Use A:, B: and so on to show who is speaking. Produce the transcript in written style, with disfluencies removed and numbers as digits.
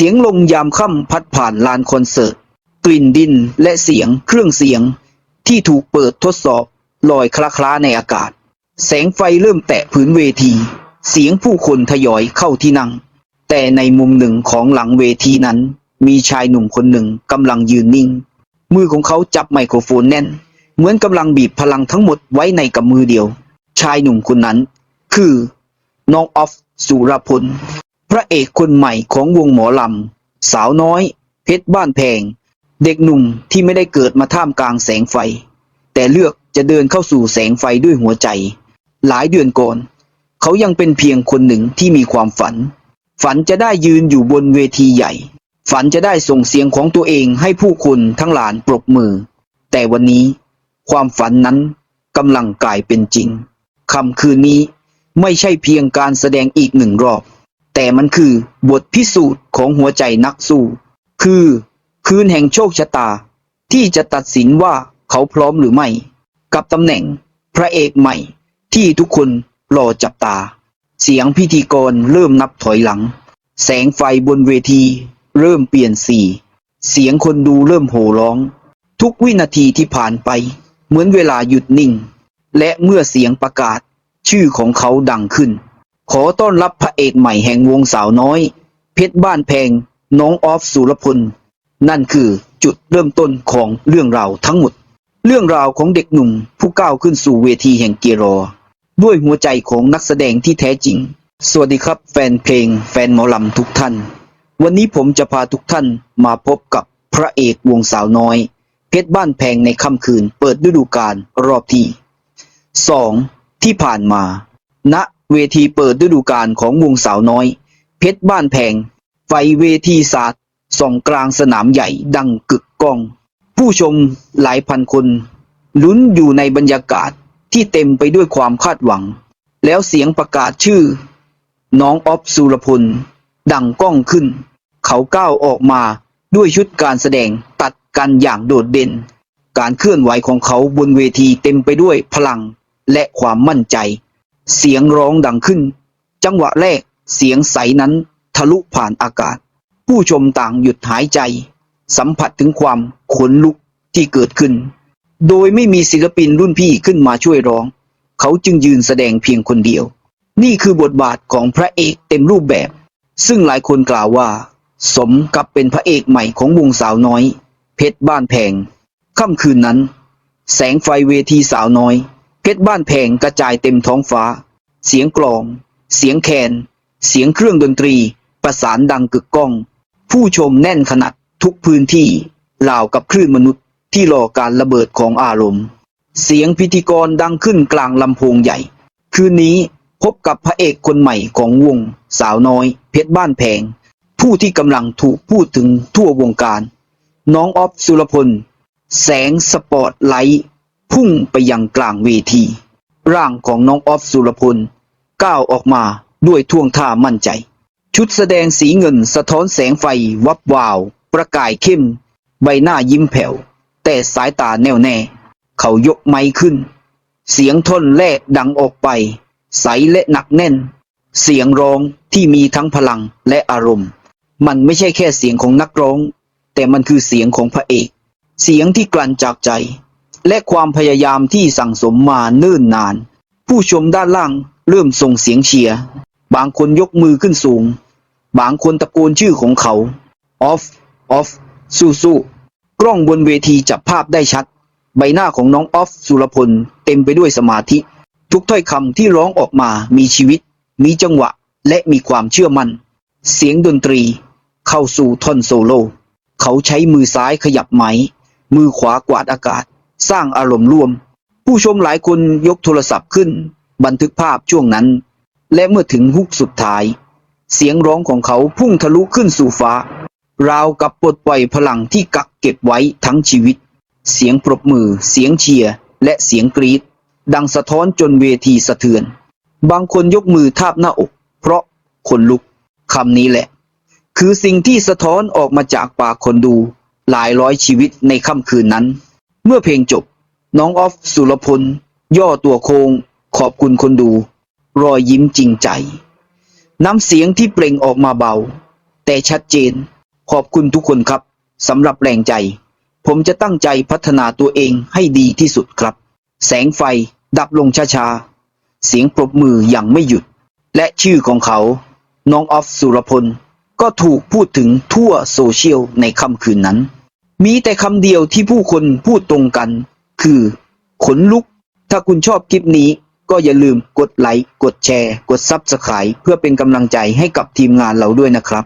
A: สียงลมยามค่ำพัดผ่านลานคอนเสิร์ตกลิ่นดินและเสียงเครื่องเสียงที่ถูกเปิดทดสอบลอยคล้าๆในอากาศแสงไฟเริ่มแตะพื้นเวทีเสียงผู้คนทยอยเข้าที่นั่งแต่ในมุมหนึ่งของหลังเวทีนั้นมีชายหนุ่มคนหนึ่งกำลังยืนนิ่งมือของเขาจับไมโครโฟนแน่นเหมือนกำลังบีบพลังทั้งหมดไว้ในกำมือเดียวชายหนุ่มคนนั้นคือน้องออฟสุรพลพระเอกคนใหม่ของวงหมอลำสาวน้อยเพชรบ้านแพงเด็กหนุ่มที่ไม่ได้เกิดมาท่ามกลางแสงไฟแต่เลือกจะเดินเข้าสู่แสงไฟด้วยหัวใจหลายเดือนก่อนเขายังเป็นเพียงคนหนึ่งที่มีความฝันจะได้ยืนอยู่บนเวทีใหญ่ฝันจะได้ส่งเสียงของตัวเองให้ผู้คนทั้งหลายปรบมือแต่วันนี้ความฝันนั้นกำลังกลายเป็นจริงค่ำคืนนี้ไม่ใช่เพียงการแสดงอีกหนึ่งรอบแต่มันคือบทพิสูจน์ของหัวใจนักสู้คือคืนแห่งโชคชะตาที่จะตัดสินว่าเขาพร้อมหรือไม่กับตำแหน่งพระเอกใหม่ที่ทุกคนรอจับตาเสียงพิธีกรเริ่มนับถอยหลังแสงไฟบนเวทีเริ่มเปลี่ยนสีเสียงคนดูเริ่มโห่ร้องทุกวินาทีที่ผ่านไปเหมือนเวลาหยุดนิ่งและเมื่อเสียงประกาศชื่อของเขาดังขึ้นขอต้อนรับพระเอกใหม่แห่งวงสาวน้อยเพชรบ้านแพงน้องออฟสุรพลนั่นคือจุดเริ่มต้นของเรื่องราวทั้งหมดเรื่องราวของเด็กหนุ่มผู้ก้าวขึ้นสู่เวทีแห่งเกียรอด้วยหัวใจของนักแสดงที่แท้จริงสวัสดีครับแฟนเพลงแฟนหมอลำทุกท่านวันนี้ผมจะพาทุกท่านมาพบกับพระเอกวงสาวน้อยเพชรบ้านแพงในค่ำคืนเปิดฤดูกาลรอบที่2ที่ผ่านมาณเวทีเปิดฤดูกาลของวงสาวน้อยเพชรบ้านแพงไฟเวทีสาดส่องกลางสนามใหญ่ดังกึกก้องผู้ชมหลายพันคนลุ้นอยู่ในบรรยากาศที่เต็มไปด้วยความคาดหวังแล้วเสียงประกาศชื่อน้องออฟสุรพลดังก้องขึ้นเขาก้าวออกมาด้วยชุดการแสดงตัดกันอย่างโดดเด่นการเคลื่อนไหวของเขาบนเวทีเต็มไปด้วยพลังและความมั่นใจเสียงร้องดังขึ้นจังหวะแรกเสียงใสนั้นทะลุผ่านอากาศผู้ชมต่างหยุดหายใจสัมผัสถึงความขนลุกที่เกิดขึ้นโดยไม่มีศิลปินรุ่นพี่ขึ้นมาช่วยร้องเขาจึงยืนแสดงเพียงคนเดียวนี่คือบทบาทของพระเอกเต็มรูปแบบซึ่งหลายคนกล่าวว่าสมกับเป็นพระเอกใหม่ของวงสาวน้อยเพชรบ้านแพงค่ำคืนนั้นแสงไฟเวทีสาวน้อยเพชรบ้านแพงกระจายเต็มท้องฟ้าเสียงกลองเสียงแคนเสียงเครื่องดนตรีประสานดังกึกก้องผู้ชมแน่นขนาดทุกพื้นที่ราวกับคลื่นมนุษย์ที่รอการระเบิดของอารมณ์เสียงพิธีกรดังขึ้นกลางลำโพงใหญ่คืนนี้พบกับพระเอกคนใหม่ของวงสาวน้อยเพชรบ้านแพงผู้ที่กำลังถูกพูดถึงทั่ววงการน้องออฟสุรพลแสงสปอตไลท์พุ่งไปยังกลางเวทีร่างของน้องออฟสุรพลก้าวออกมาด้วยท่วงท่ามั่นใจชุดแสดงสีเงินสะท้อนแสงไฟวับวาวประกายเข้มใบหน้ายิ้มแผ่วแต่สายตาแน่วแน่เขายกไมค์ขึ้นเสียงท่อนแรกดังออกไปใสและหนักแน่นเสียงร้องที่มีทั้งพลังและอารมณ์มันไม่ใช่แค่เสียงของนักร้องแต่มันคือเสียงของพระเอกเสียงที่กลั่นจากใจและความพยายามที่สั่งสมมาเนิ่นนานผู้ชมด้านล่างเริ่มส่งเสียงเชียร์บางคนยกมือขึ้นสูงบางคนตะโกนชื่อของเขาออฟสู้กล้องบนเวทีจับภาพได้ชัดใบหน้าของน้องออฟสุรพลเต็มไปด้วยสมาธิทุกถ้อยคำที่ร้องออกมามีชีวิตมีจังหวะและมีความเชื่อมั่นเสียงดนตรีเข้าสู่ท่อนโซโล่เขาใช้มือซ้ายขยับไม้มือขวากวาดอากาศสร้างอารมณ์ร่วมผู้ชมหลายคนยกโทรศัพท์ขึ้นบันทึกภาพช่วงนั้นและเมื่อถึงฮุกสุดท้ายเสียงร้องของเขาพุ่งทะลุขึ้นสู่ฟ้าราวกับปลดปล่อยพลังที่กักเก็บไว้ทั้งชีวิตเสียงปรบมือเสียงเชียร์และเสียงกรี๊ดดังสะท้อนจนเวทีสะเทือนบางคนยกมือทาบหน้าอกเพราะขนลุกคำนี้แหละคือสิ่งที่สะท้อนออกมาจากปากคนดูหลายร้อยชีวิตในค่ำคืนนั้นเมื่อเพลงจบน้องออฟสุรพลย่อตัวโค้งขอบคุณคนดูรอยยิ้มจริงใจน้ำเสียงที่เปล่งออกมาเบา แต่ชัดเจนขอบคุณทุกคนครับสำหรับแรงใจ ผมจะตั้งใจพัฒนาตัวเองให้ดีที่สุดครับ แสงไฟดับลงช้าๆเสียงปรบมืออย่างไม่หยุด และชื่อของเขาน้องออฟสุรพลก็ถูกพูดถึงทั่วโซเชียลในค่ำคืนนั้น มีแต่คำเดียวที่ผู้คนพูดตรงกัน คือขนลุก ถ้าคุณชอบคลิปนี้ก็อย่าลืมกดไลค์กดแชร์กด Subscribe เพื่อเป็นกำลังใจให้กับทีมงานเราด้วยนะครับ